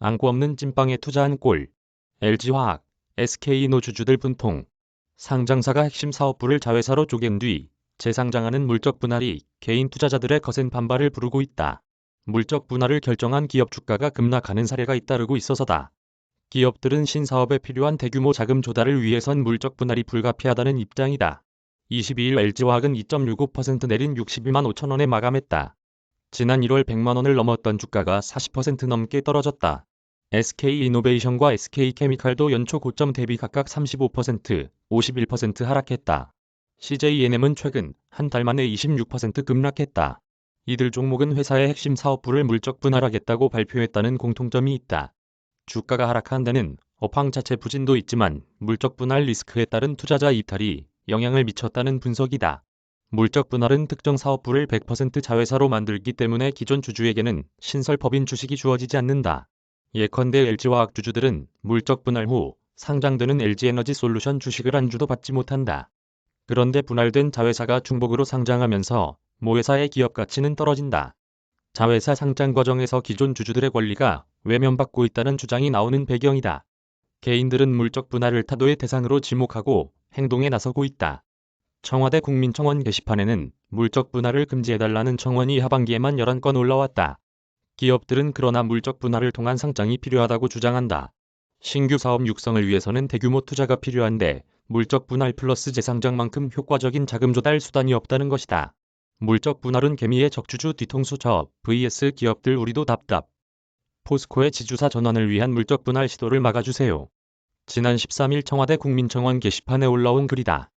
앙구 없는 찐빵에 투자한 꼴. LG화학, SK이노 주주들 분통. 상장사가 핵심 사업부를 자회사로 쪼갠 뒤 재상장하는 물적 분할이 개인 투자자들의 거센 반발을 부르고 있다. 물적 분할을 결정한 기업 주가가 급락하는 사례가 잇따르고 있어서다. 기업들은 신사업에 필요한 대규모 자금 조달을 위해선 물적 분할이 불가피하다는 입장이다. 22일 LG화학은 2.65% 내린 62만 5천 원에 마감했다. 지난 1월 100만 원을 넘었던 주가가 40% 넘게 떨어졌다. SK이노베이션과 SK케미칼도 연초 고점 대비 각각 35%, 51% 하락했다. CJENM은 최근 한 달 만에 26% 급락했다. 이들 종목은 회사의 핵심 사업부를 물적 분할하겠다고 발표했다는 공통점이 있다. 주가가 하락한 데는 업황 자체 부진도 있지만 물적 분할 리스크에 따른 투자자 이탈이 영향을 미쳤다는 분석이다. 물적 분할은 특정 사업부를 100% 자회사로 만들기 때문에 기존 주주에게는 신설법인 주식이 주어지지 않는다. 예컨대 LG화학 주주들은 물적 분할 후 상장되는 LG에너지솔루션 주식을 한 주도 받지 못한다. 그런데 분할된 자회사가 중복으로 상장하면서 모회사의 기업 가치는 떨어진다. 자회사 상장 과정에서 기존 주주들의 권리가 외면받고 있다는 주장이 나오는 배경이다. 개인들은 물적 분할을 타도의 대상으로 지목하고 행동에 나서고 있다. 청와대 국민청원 게시판에는 물적 분할을 금지해달라는 청원이 하반기에만 11건 올라왔다. 기업들은 그러나 물적 분할을 통한 상장이 필요하다고 주장한다. 신규 사업 육성을 위해서는 대규모 투자가 필요한데 물적 분할 플러스 재상장만큼 효과적인 자금 조달 수단이 없다는 것이다. 물적 분할은 개미의 적주주 뒤통수 저 vs 기업들 우리도 답답. 포스코의 지주사 전환을 위한 물적 분할 시도를 막아주세요. 지난 13일 청와대 국민청원 게시판에 올라온 글이다.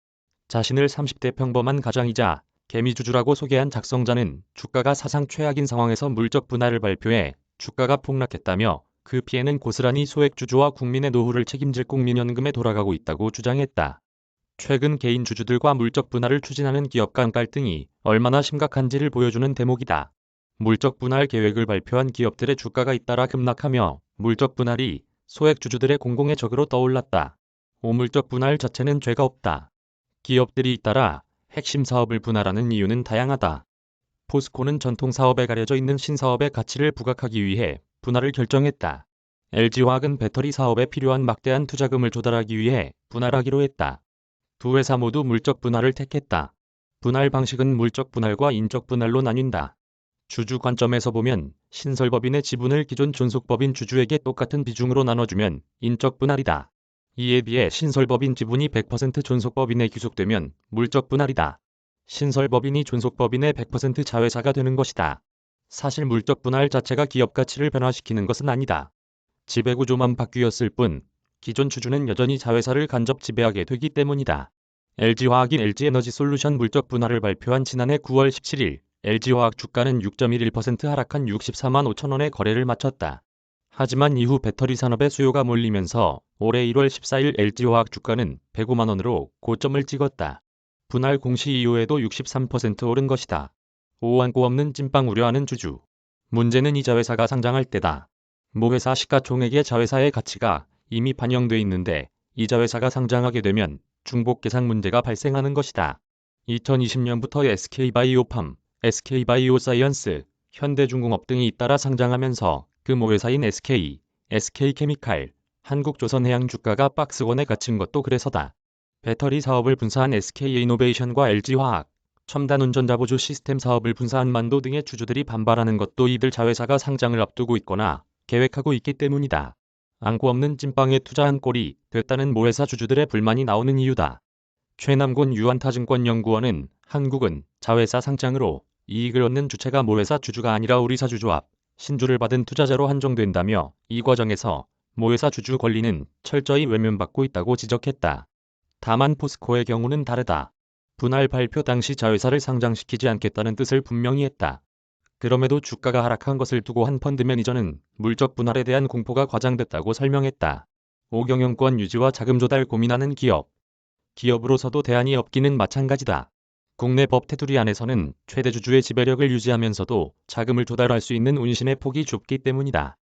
자신을 30대 평범한 가장이자 개미주주라고 소개한 작성자는 주가가 사상 최악인 상황에서 물적 분할을 발표해 주가가 폭락했다며 그 피해는 고스란히 소액주주와 국민의 노후를 책임질 국민연금에 돌아가고 있다고 주장했다. 최근 개인 주주들과 물적 분할을 추진하는 기업 간 갈등이 얼마나 심각한지를 보여주는 대목이다. 물적 분할 계획을 발표한 기업들의 주가가 잇따라 급락하며 물적 분할이 소액주주들의 공공의 적으로 떠올랐다. 오물적 분할 자체는 죄가 없다. 기업들이 잇따라 핵심 사업을 분할하는 이유는 다양하다. 포스코는 전통 사업에 가려져 있는 신사업의 가치를 부각하기 위해 분할을 결정했다. LG화학은 배터리 사업에 필요한 막대한 투자금을 조달하기 위해 분할하기로 했다. 두 회사 모두 물적 분할을 택했다. 분할 방식은 물적 분할과 인적 분할로 나뉜다. 주주 관점에서 보면 신설법인의 지분을 기존 존속법인 주주에게 똑같은 비중으로 나눠주면 인적 분할이다. 이에 비해 신설법인 지분이 100% 존속법인에 귀속되면 물적 분할이다. 신설법인이 존속법인의 100% 자회사가 되는 것이다. 사실 물적 분할 자체가 기업 가치를 변화시키는 것은 아니다. 지배구조만 바뀌었을 뿐 기존 주주는 여전히 자회사를 간접 지배하게 되기 때문이다. LG화학이 LG에너지솔루션 물적 분할을 발표한 지난해 9월 17일 LG화학 주가는 6.11% 하락한 64만 5천 원에 거래를 마쳤다. 하지만 이후 배터리 산업의 수요가 몰리면서 올해 1월 14일 LG화학 주가는 105만 원으로 고점을 찍었다. 분할 공시 이후에도 63% 오른 것이다. 오한고 없는 찐빵 우려하는 주주. 문제는 이 자회사가 상장할 때다. 모회사 시가총액의 자회사의 가치가 이미 반영돼 있는데 이 자회사가 상장하게 되면 중복 계상 문제가 발생하는 것이다. 2020년부터 SK바이오팜, SK바이오사이언스, 현대중공업 등이 잇따라 상장하면서 그 모회사인 SK, SK케미칼, 한국조선해양 주가가 박스권에 갇힌 것도 그래서다. 배터리 사업을 분사한 SK이노베이션과 LG화학, 첨단운전자보조 시스템 사업을 분사한 만도 등의 주주들이 반발하는 것도 이들 자회사가 상장을 앞두고 있거나 계획하고 있기 때문이다. 앙구 없는 찐빵에 투자한 꼴이 됐다는 모회사 주주들의 불만이 나오는 이유다. 최남곤 유한타증권연구원은 한국은 자회사 상장으로 이익을 얻는 주체가 모회사 주주가 아니라 우리사 주조합, 신주를 받은 투자자로 한정된다며 이 과정에서 모회사 주주 권리는 철저히 외면받고 있다고 지적했다. 다만 포스코의 경우는 다르다. 분할 발표 당시 자회사를 상장시키지 않겠다는 뜻을 분명히 했다. 그럼에도 주가가 하락한 것을 두고 한 펀드 매니저는 물적 분할에 대한 공포가 과장됐다고 설명했다. 오경영권 유지와 자금 조달 고민하는 기업. 기업으로서도 대안이 없기는 마찬가지다. 국내 법 테두리 안에서는 최대 주주의 지배력을 유지하면서도 자금을 조달할 수 있는 운신의 폭이 좁기 때문이다.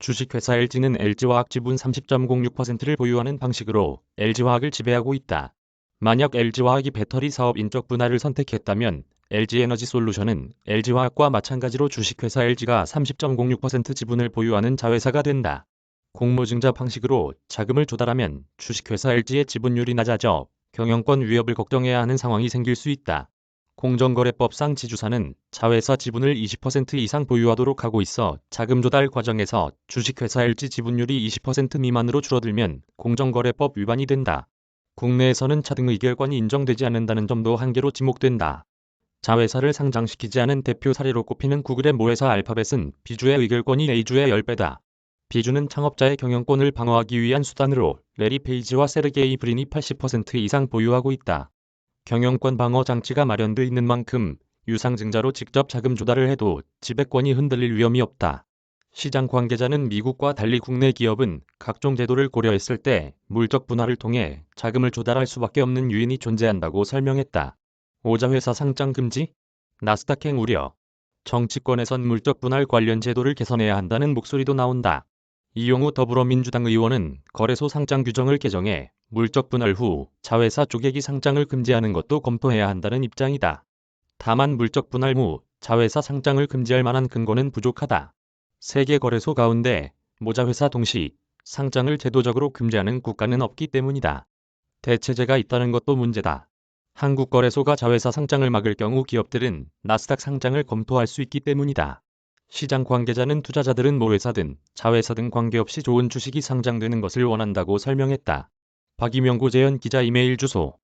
주식회사 LG는 LG화학 지분 30.06%를 보유하는 방식으로 LG화학을 지배하고 있다. 만약 LG화학이 배터리 사업 인적 분할을 선택했다면 LG에너지솔루션은 LG화학과 마찬가지로 주식회사 LG가 30.06% 지분을 보유하는 자회사가 된다. 공모증자 방식으로 자금을 조달하면 주식회사 LG의 지분율이 낮아져 경영권 위협을 걱정해야 하는 상황이 생길 수 있다. 공정거래법상 지주사는 자회사 지분을 20% 이상 보유하도록 하고 있어 자금 조달 과정에서 주식회사 LG 지분율이 20% 미만으로 줄어들면 공정거래법 위반이 된다. 국내에서는 차등 의결권이 인정되지 않는다는 점도 한계로 지목된다. 자회사를 상장시키지 않은 대표 사례로 꼽히는 구글의 모회사 알파벳은 B주의 의결권이 A주의 10배다. B주는 창업자의 경영권을 방어하기 위한 수단으로 레리 페이지와 세르게이 브린이 80% 이상 보유하고 있다. 경영권 방어 장치가 마련돼 있는 만큼 유상증자로 직접 자금 조달을 해도 지배권이 흔들릴 위험이 없다. 시장 관계자는 미국과 달리 국내 기업은 각종 제도를 고려했을 때 물적 분할을 통해 자금을 조달할 수밖에 없는 요인이 존재한다고 설명했다. 오자회사 상장 금지? 나스닥행 우려. 정치권에선 물적 분할 관련 제도를 개선해야 한다는 목소리도 나온다. 이용우 더불어민주당 의원은 거래소 상장 규정을 개정해 물적 분할 후 자회사 쪼개기 상장을 금지하는 것도 검토해야 한다는 입장이다. 다만 물적 분할 후 자회사 상장을 금지할 만한 근거는 부족하다. 세계 거래소 가운데 모자회사 동시 상장을 제도적으로 금지하는 국가는 없기 때문이다. 대체제가 있다는 것도 문제다. 한국 거래소가 자회사 상장을 막을 경우 기업들은 나스닥 상장을 검토할 수 있기 때문이다. 시장 관계자는 투자자들은 모회사든 자회사든 관계없이 좋은 주식이 상장되는 것을 원한다고 설명했다. 박이명 고재현 기자 이메일 주소